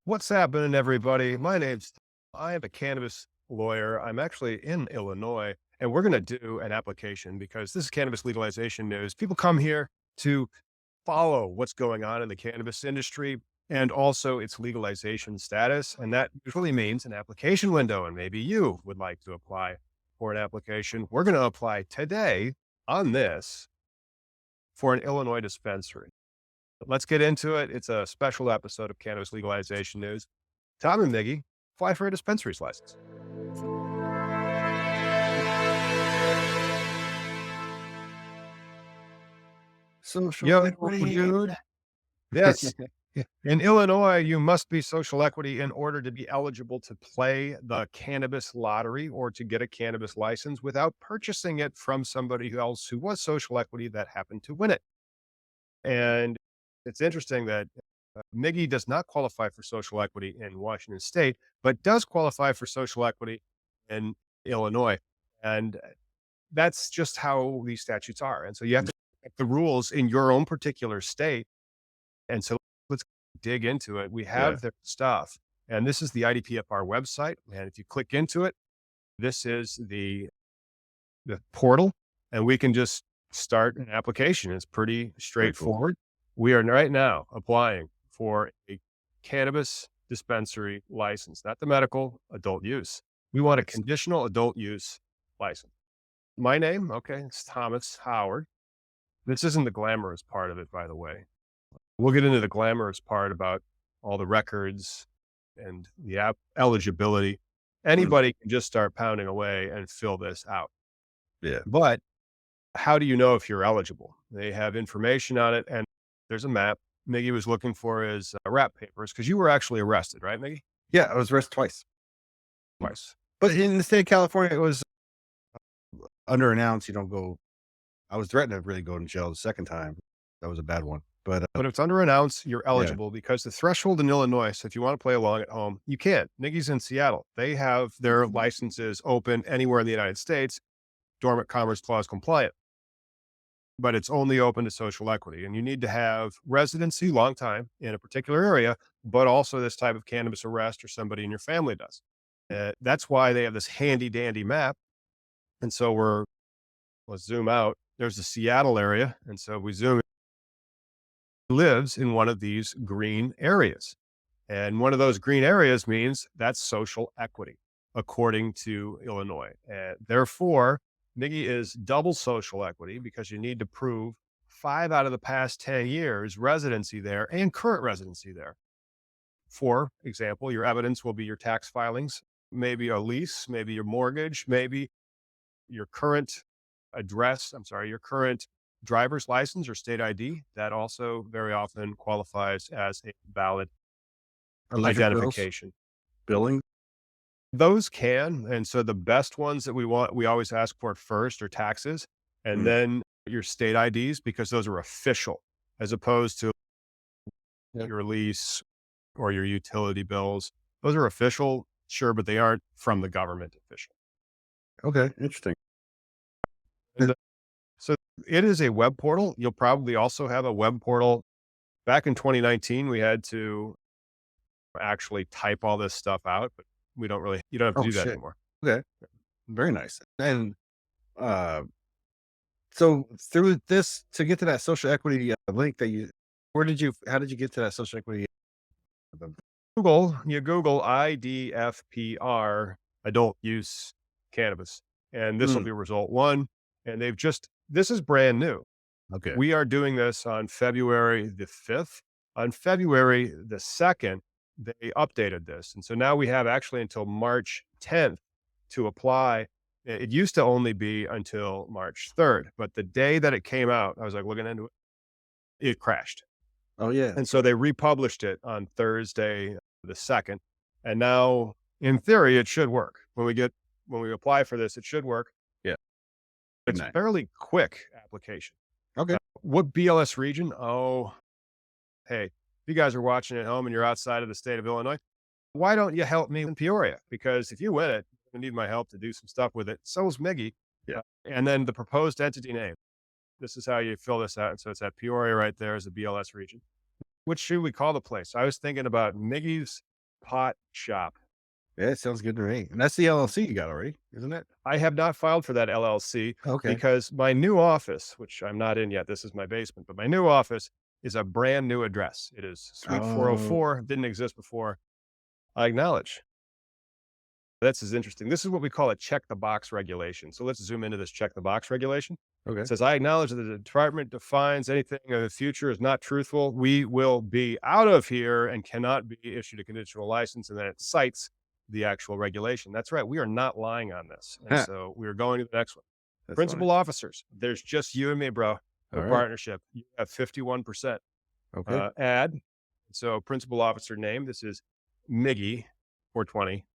What's happening, everybody? I am a cannabis lawyer. I'm actually in Illinois, and we're going to do an application because this is cannabis legalization news. People come here to follow what's going on in the cannabis industry and also its legalization status. And that usually means an application window. And maybe you would like to apply for an application. We're going to apply today on this for an Illinois dispensary. Let's get into it. It's a special episode of Cannabis Legalization News. Tom and Miggy apply for a dispensary's license. Social Yo, equity. dude. Yes. In Illinois, you must be social equity in order to be eligible to play the cannabis lottery or to get a cannabis license without purchasing it from somebody else who was social equity that happened to win it. And it's interesting that Miggy does not qualify for social equity in Washington state, but does qualify for social equity in Illinois. And that's just how these statutes are. And so you have to make the rules in your own particular state. And so let's dig into it. We Yeah. have their stuff. And this is the IDPFR website. And if you click into it, this is the portal, and we can just start an application. It's pretty Very cool. straightforward. We are right now applying for a cannabis dispensary license, not the medical adult use. We want a conditional adult use license. My name, okay, it's Thomas Howard. This isn't the glamorous part of it, by the way. We'll get into the glamorous part about all the records and the eligibility. Anybody can just start pounding away and fill this out. Yeah. But how do you know if you're eligible? They have information on it, and there's a map. Miggy was looking for his rap papers because you were actually arrested, right, Miggy? Yeah, I was arrested twice. Twice. But in the state of California, it was underannounced. You don't go. I was threatened to really go to jail the second time. That was a bad one. But But if it's under an ounce, you're eligible because the threshold in Illinois, so if you want to play along at home, you can. Miggy's in Seattle. They have their licenses open anywhere in the United States, Dormant Commerce Clause compliant. But it's only open to social equity. And you need to have residency, long time in a particular area, but also this type of cannabis arrest or somebody in your family does. That's why they have this handy dandy map. And so let's zoom out. There's the Seattle area. And so we zoom, lives in one of these green areas. And one of those green areas means that's social equity, according to Illinois. Therefore, Miggy is double social equity because you need to prove 5 out of the past 10 years residency there and current residency there. For example, your evidence will be your tax filings, maybe a lease, maybe your mortgage, maybe your current your current driver's license or state ID. That also very often qualifies as a valid electric identification. billing. Those can. And so the best ones that we always ask for first are taxes and then your state IDs, because those are official as opposed to your lease or your utility bills. Those are official, sure, but they aren't from the government official. Okay, interesting. So it is a web portal. You'll probably also have a web portal. Back in 2019, we had to actually type all this stuff out, but you don't have to do that anymore. Okay, very nice. And so through this to get to that social equity link that how did you get to that social equity? You Google IDFPR, adult use cannabis, and this will be result 1. And this is brand new. Okay. We are doing this on February the 5th. On February the 2nd, they updated this. And so now we have actually until March 10th to apply. It used to only be until March 3rd, but the day that it came out, I was like looking into it, it crashed. Oh yeah. And so they republished it on Thursday the 2nd. And now in theory, it should work. When we apply for this, it should work. Yeah. It's a fairly quick application. Okay. What BLS region? Oh, hey, if you guys are watching at home and you're outside of the state of Illinois, why don't you help me in Peoria? Because if you win it, you need my help to do some stuff with it. So is Miggy. Yeah. And then the proposed entity name. This is how you fill this out. And so it's at Peoria right there as the BLS region. What should we call the place? I was thinking about Miggy's pot shop. Yeah, it sounds good to me. And that's the LLC you got already, isn't it? I have not filed for that LLC Okay. because my new office, which I'm not in yet, this is my basement, but my new office is a brand new address. It is Suite Oh, 404, didn't exist before. I acknowledge. This is interesting. This is what we call a check the box regulation. So let's zoom into this check the box regulation. It okay. says, I acknowledge that the department defines anything in the future is not truthful. We will be out of here and cannot be issued a conditional license. And then it cites the actual regulation. That's right. We are not lying on this. And Huh, so we're going to the next one. that's fine. Principal officers. There's just you and me, bro. All No right. partnership. You have 51%. Okay. Add. So principal officer name. This is Miggy 420.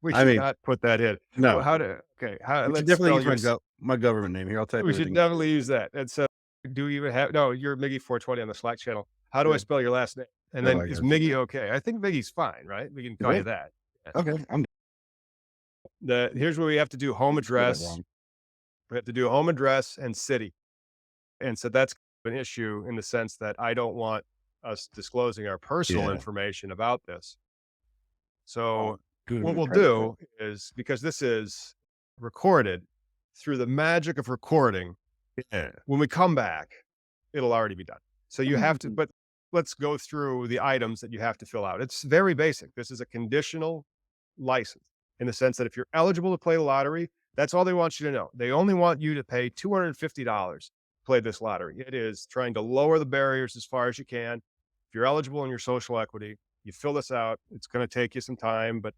We I should mean, not put that in. Well, no, how to okay, how we should let's definitely spell use your my government name here. I'll type we should everything. definitely use that. And so do we even have no, you're Miggy 420 on the Slack channel. How do I Yeah. spell your last name? And Oh, then I is got you. Miggy okay? I think Miggy's fine, right? We can call you Right? that. Yeah. Okay. I'm Here's where we have to do home spell that address. wrong. We have to do home address and city. And so that's an issue in the sense that I don't want us disclosing our personal Yeah. information about this. So Good. what we'll do is because this is recorded through the magic of recording, Yeah. when we come back, it'll already be done. So you have to, Mm. but let's go through the items that you have to fill out. It's very basic. This is a conditional license in the sense that if you're eligible to play the lottery, that's all they want you to know. They only want you to pay $250 to play this lottery. It is trying to lower the barriers as far as you can. If you're eligible in your social equity, you fill this out. It's going to take you some time, but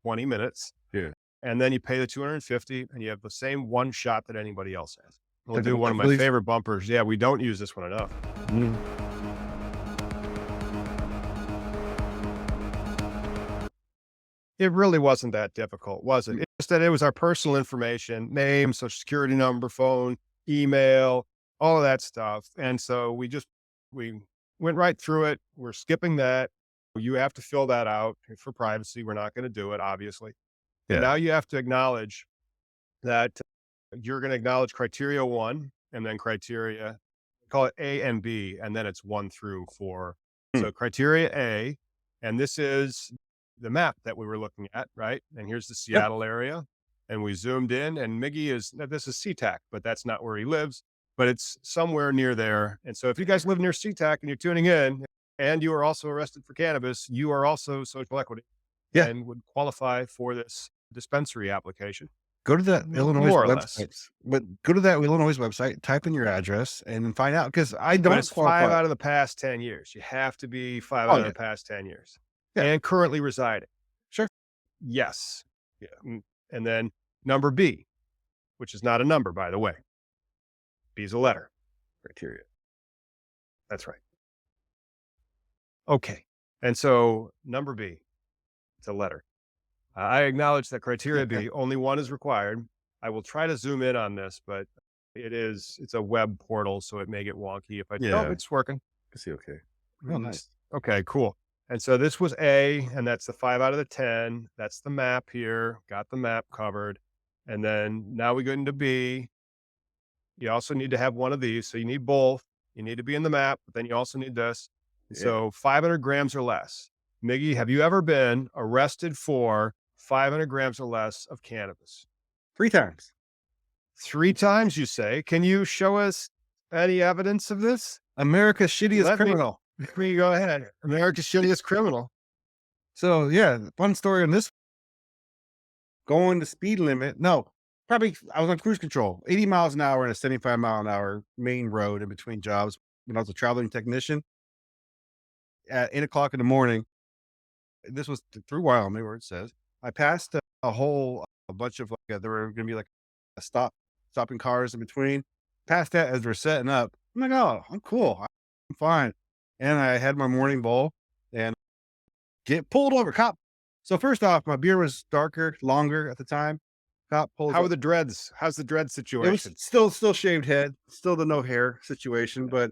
20 minutes. Yeah. And then you pay the 250 and you have the same one shot that anybody else has. We'll Like do the one of my Phillies? favorite bumpers. Yeah, we don't use this one enough. Mm. It really wasn't that difficult, was it? It's just that it was our personal information, name, social security number, phone, email, all of that stuff. And so we went right through it. We're skipping that. You have to fill that out for privacy. We're not going to do it, obviously. And Yeah. now you have to acknowledge that you're going to acknowledge criteria one and then criteria, call it A and B, and then it's 1 through 4. Hmm. So criteria A, and this is the map that we were looking at, right? And here's the Yep. Seattle area. And we zoomed in, and Miggy is, now this is SeaTac, but that's not where he lives, but it's somewhere near there. And so if you guys live near SeaTac and you're tuning in and you are also arrested for cannabis, you are also social equity Yeah. and would qualify for this dispensary application. Go to that Illinois More or less. website, but go to that Illinois website, type in your address, and then find out. Because I But don't it's 5 qualify. out of the past 10 years. You have to be 5 Oh, out of yeah. the past 10 years Yeah. and currently residing. Sure. Yes. Yeah. And then number B, which is not a number, by the way. B is a letter. Criteria. That's right. Okay. And so number B, it's a letter. I acknowledge that criteria B, only one is required. I will try to zoom in on this, but it's a web portal, so it may get wonky if I, Yeah. oh, it's working. I see. Okay. Oh, nice. Okay, cool. And so this was A, and that's the 5 out of the 10. That's the map here. Got the map covered. And then now we go into B. You also need to have one of these. So you need both. You need to be in the map, but then you also need this. Yeah. So 500 grams or less. Miggy, have you ever been arrested for 500 grams or less of cannabis? 3 times. 3 times, you say? Can you show us any evidence of this? America's shittiest Let me- criminal. Let me go ahead. America's shittiest criminal. So yeah, fun story on this. Going the speed limit. No, probably I was on cruise control, 80 miles an hour in a 75-mile-an-hour main road in between jobs when I was a traveling technician. At 8 o'clock in the morning, this was through Wyoming, where it says I passed a bunch of there were going to be like a stopping cars in between. Past that as we're setting up. I'm like, oh, I'm cool. I'm fine. And I had my morning bowl and get pulled over. Cop. So first off, my beer was darker, longer at the time. Cop pulls. How are up. the dreads? How's the dread It was situation? still shaved head, still the no hair situation. But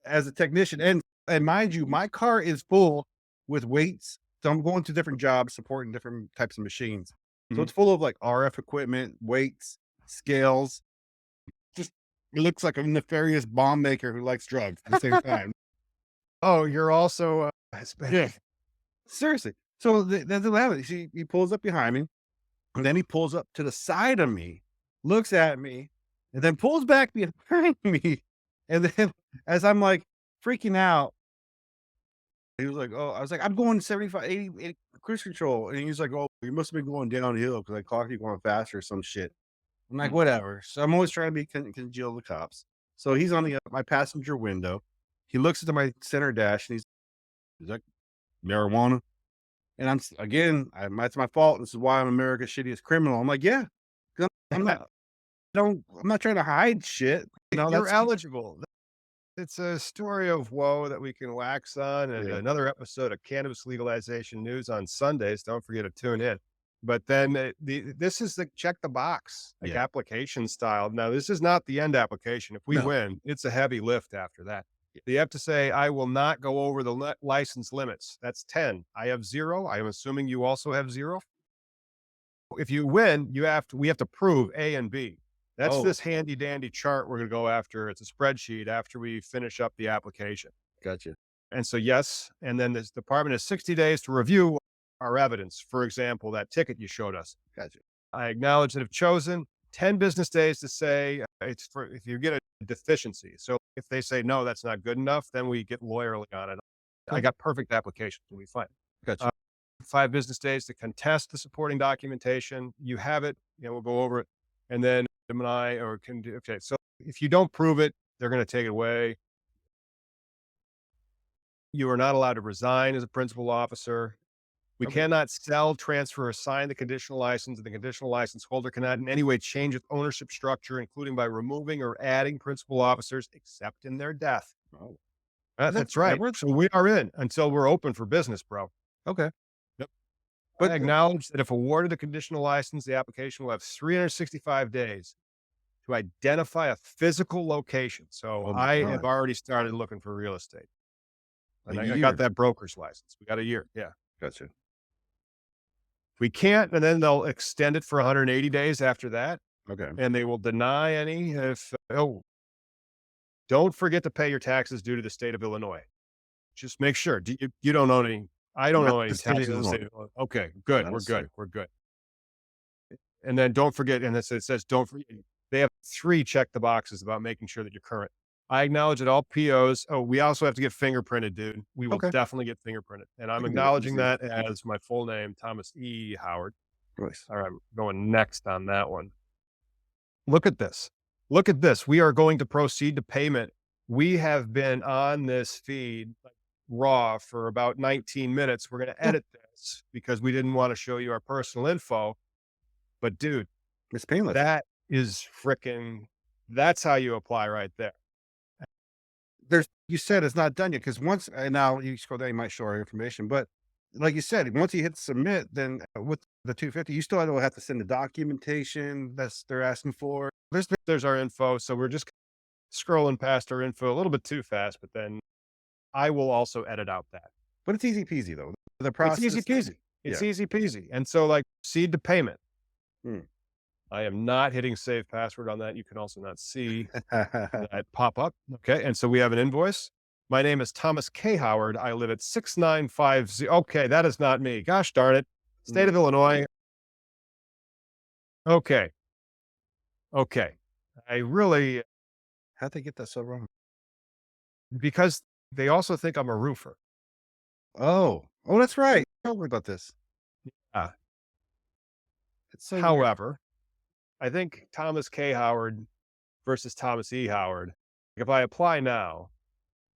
as a technician, and mind you, my car is full with weights. So I'm going to different jobs, supporting different types of machines. So Mhm. it's full of like RF equipment, weights, scales. Just it looks like a nefarious bomb maker who likes drugs at the same time. Oh, you're also Hispanic. Seriously. So that's the lemon. He pulls up behind me, and then he pulls up to the side of me, looks at me, and then pulls back behind me. And then as I'm like freaking out, he was like, "Oh," I was like, "I'm going 75, 80, 80 cruise control." And he's like, "Oh, you must have been going downhill because I clocked you going faster or some shit." I'm like, Hmm. "Whatever." So I'm always trying to be congeal the cops. So he's on the my passenger window. He looks into my center dash and he's like, "Marijuana?" And again, that's my fault. This is why I'm America's shittiest criminal. I'm like, "Yeah, 'cause I'm not, I'm not trying to hide shit." You're That's eligible. It's a story of woe that we can wax on, and yeah. another episode of cannabis legalization news on Sundays. Don't forget to tune in. But then this is the check the box, like Yeah. application style. Now, this is not the end application. If we No. win, it's a heavy lift after that. You have to say, I will not go over the license limits. That's 10. I have zero. I am assuming you also have zero. If you win, we have to prove A and B. That's Oh, this handy dandy chart we're going to go after. It's a spreadsheet after we finish up the application. gotcha. And so, yes. And then this department has 60 days to review our evidence. For example, that ticket you showed us. Gotcha. I acknowledge that if chosen, 10 business days to say it's for if you get a deficiency. So if they say, no, that's not good enough, then we get lawyerly on it. I Okay. got perfect applications. We'll be fine. Gotcha. Uh, 5 business days to contest the supporting documentation. You have it. We'll go over it. And then deny or can do. Okay. So if you don't prove it, they're going to take it away. You are not allowed to resign as a principal officer. We Okay. cannot sell, transfer, or sign the conditional license, and the conditional license holder cannot in any way change its ownership structure, including by removing or adding principal officers, except in their death. Oh, is that That's right. forever? So we are in until we're open for business, bro. Okay. Yep. I But acknowledge that if awarded a conditional license, the application will have 365 days to identify a physical location. So oh my I have god, already started looking for real estate, a and I got year. that broker's license. We got a year. Yeah. Gotcha. We can't, and then they'll extend it for 180 days after that, Okay. and they will deny any if don't forget to pay your taxes due to the state of Illinois. Just make sure. You don't owe any I don't Not owe the any state of taxes in the Illinois. state of Illinois. Okay, good. Not a We're good. state. We're good. And then don't forget, and it says don't forget. They have 3 check the boxes about making sure that you're current. I acknowledge that all POs. Oh, we also have to get fingerprinted, dude. We will Okay. definitely get fingerprinted. And I I'm can do that acknowledging easy. that as my full name, Thomas E. Howard. Nice. All right, going next on that one. Look at this. Look at this. We are going to proceed to payment. We have been on this feed like, raw for about 19 minutes. We're going to Yeah, edit this because we didn't want to show you our personal info. But dude, it's painless. that is freaking, that's how you apply right there. There's you said it's not done yet because once and now you scroll down, you might show our information, but like you said, once you hit submit, then with the 250, you still have to send the documentation that's they're asking for. There's our info. So we're just scrolling past our info a little bit too fast, but then I will also edit out that. But it's easy peasy though. The It's easy process, peasy. It's yeah. easy peasy. And so like proceed to payment. Mm. I am not hitting save password on that. You can also not see that pop up. Okay. And so we have an invoice. My name is Thomas K. Howard. I live at 6950. Okay. That is not me. Gosh darn it. State Mm. of Illinois. Okay. Okay. I really, How'd they get that so wrong? because they also think I'm a roofer. Oh, oh, that's right. Tell me about this. Uh, It's so weird. however, I think Thomas K. Howard versus Thomas E. Howard. If I apply now,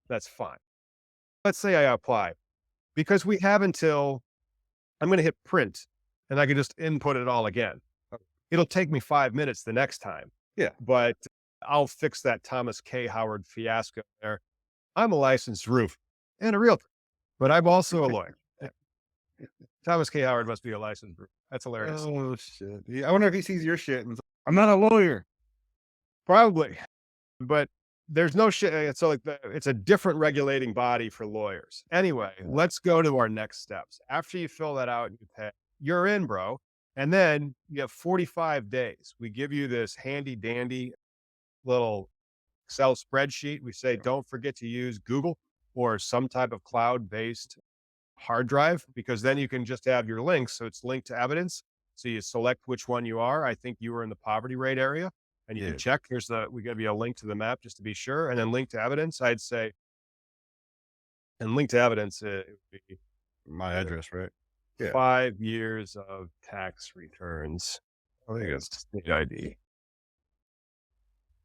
that's fine. Let's say I apply because we have until I'm going to hit print and I can just input it all again. It'll take me 5 minutes the next time, Yeah. but I'll fix that Thomas K. Howard fiasco there. I'm a licensed roofer and a realtor, but I'm also a lawyer. Thomas K. Howard must be a licensed roofer. That's hilarious. Oh shit. Yeah, I wonder if he sees your shit and I'm not a lawyer. Probably, but there's no shit. So like it's a different regulating body for lawyers. Anyway, Yeah. let's go to our next steps. After you fill that out and you pay, you're in, bro. And then you have 45 days. We give you this handy dandy little Excel spreadsheet. We say, don't forget to use Google or some type of cloud based hard drive, because then you can just have your links. So it's linked to evidence. So you select which one you are. I think you were in the poverty rate area, and you can Yeah. check. We give you a link to the map just to be sure. And then link to evidence, I'd say, and link to evidence, it would be My address, right? Yeah. 5 years of tax returns Oh, there you and go. state ID.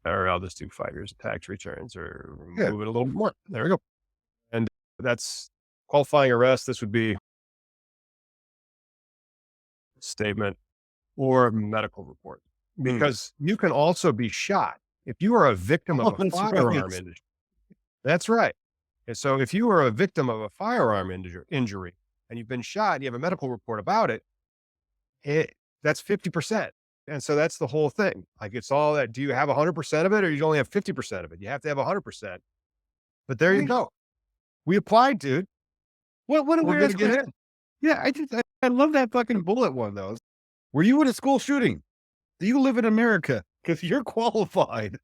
Or I'll just do 5 years of tax returns, or Yeah. move it a little more. There we go. And that's qualifying arrest. This would be statement or medical report, Mm. because you can also be shot if you are a victim of Oh, a that's right. firearm injury. That's right. And so if you are a victim of a firearm injury and you've been shot and you have a medical report about it, it that's 50%. And so that's the whole thing. Like, it's all that, do you have 100% of it, or you only have 50% of it? You have to have 100%. But there you Wait, go. We applied, dude. what a We're weird going ass to get question. in. Yeah, I love that fucking bullet one though. Were you in a school shooting? Do you live in America? Because you're qualified.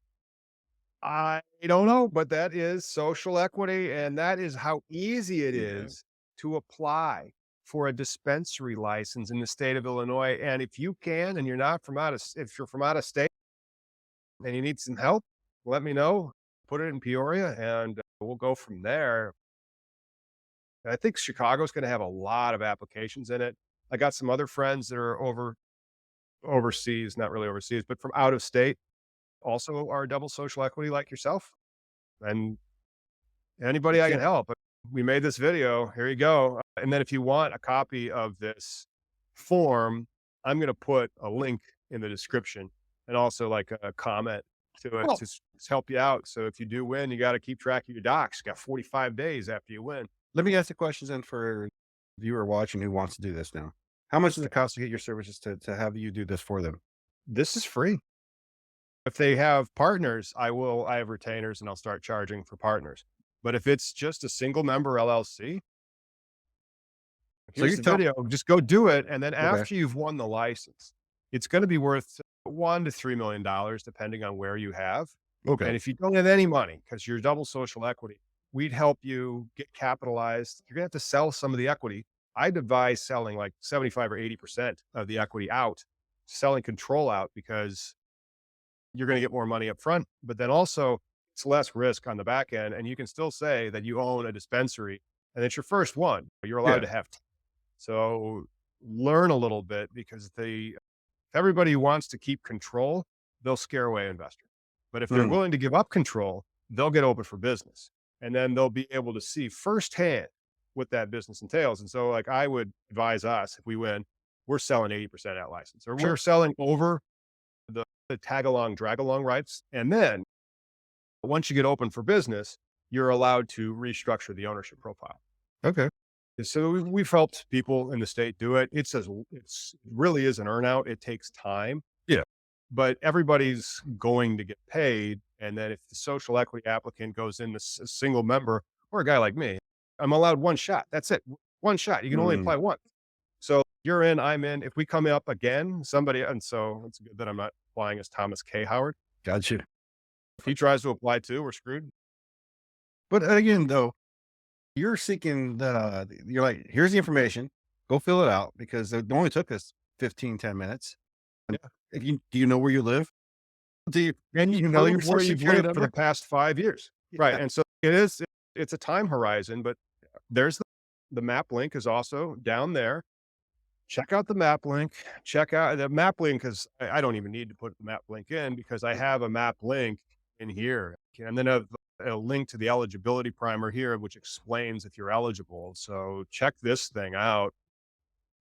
I don't know, but that is social equity, and that is how easy it Yeah. is to apply for a dispensary license in the state of Illinois. And if you can, and you're not from if you're from out of state and you need some help, let me know. Put it in Peoria, and we'll go from there. I think Chicago's going to have a lot of applications in it. I got some other friends that are overseas, not really overseas, but from out of state, also are double social equity like yourself. And anybody I can Yeah. help. We made this video. Here you go. And then if you want a copy of this form, I'm going to put a link in the description, and also like a comment to it Well, to help you out. So if you do win, you got to keep track of your docs. You got 45 days after you win. let me ask the questions then for viewer watching who wants to do this now. How much does it cost to get your services to have you do this for them? This is free. If they have partners, I have retainers, and I'll start charging for partners. But if it's just a single member LLC, So here's you're the telling video, just go do it, and then okay. after you've won the license, it's gonna be worth $1 to $3 million, depending on where you have. Okay. And if you don't have any money, because 'cause you're double social equity, we'd help you get capitalized. You're gonna have to sell some of the equity. I'd advise selling like 75 or 80% of the equity out, selling control out, because you're gonna get more money up front, but then also it's less risk on the back end, and you can still say that you own a dispensary and it's your first one. You're allowed Yeah. to have so learn a little bit, because if everybody who wants to keep control, they'll scare away investors. But if they're Mm. willing to give up control, they'll get open for business. And then they'll be able to see firsthand what that business entails. And so, like, I would advise us, if we win, we're selling 80% at license, or we're Sure. selling over the tag along, drag along rights. And then once you get open for business, you're allowed to restructure the ownership profile. Okay. So we've helped people in the state do it. It really is an earnout. It takes time, Yeah. but everybody's going to get paid. And then if the social equity applicant goes in as a single member, or a guy like me, I'm allowed one shot. That's it. One shot. You can only Mm. apply once. So you're in, I'm in. If we come up again, and so it's good that I'm not applying as Thomas K. Howard. Gotcha. If he tries to apply too, we're screwed. But again, though, you're seeking you're like, here's the information. Go fill it out because it only took us 15, 10 minutes. And Yeah. if you do you know where you live? Do you And you you know your prove where social you've security lived for the number? past 5 years. Right. Yeah. And so it's a time horizon, but there's the map link is also down there. Check out the map link. Check out the map link, because I don't even need to put the map link in, because I have a map link in here. And then a link to the eligibility primer here, which explains if you're eligible. So check this thing out.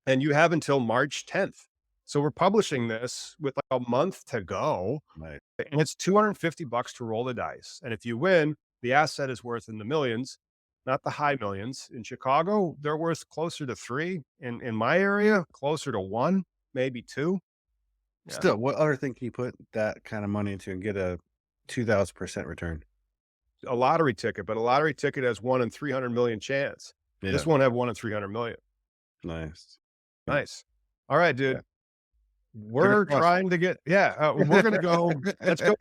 And you have until March 10th. So we're publishing this with like a month to go, Right. and it's $250 to roll the dice. And if you win, the asset is worth in the millions, not the high millions. In Chicago, they're worth closer to three. In my area, closer to one, maybe two. Yeah. Still, what other thing can you put that kind of money into and get a 2,000% return? A lottery ticket, but a lottery ticket has 1 in 300 million chance. Yeah. This won't have 1 in 300 million. Nice. Nice. All right, Yeah. dude. Fingers We're crossed. trying to get, yeah, we're going to go. Let's go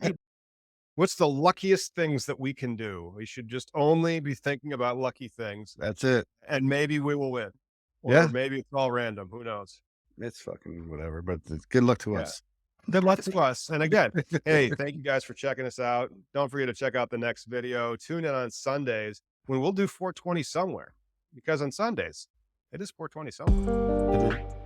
What's the luckiest things that we can do? We should just only be thinking about lucky things, That's it. and maybe we will win, or Yeah. maybe it's all random. Who knows? It's fucking whatever, but it's good luck to Yeah. us. Good luck to us. And again, hey, thank you guys for checking us out. Don't forget to check out the next video. Tune in on Sundays when we'll do 420 somewhere, because on Sundays it is 420 somewhere.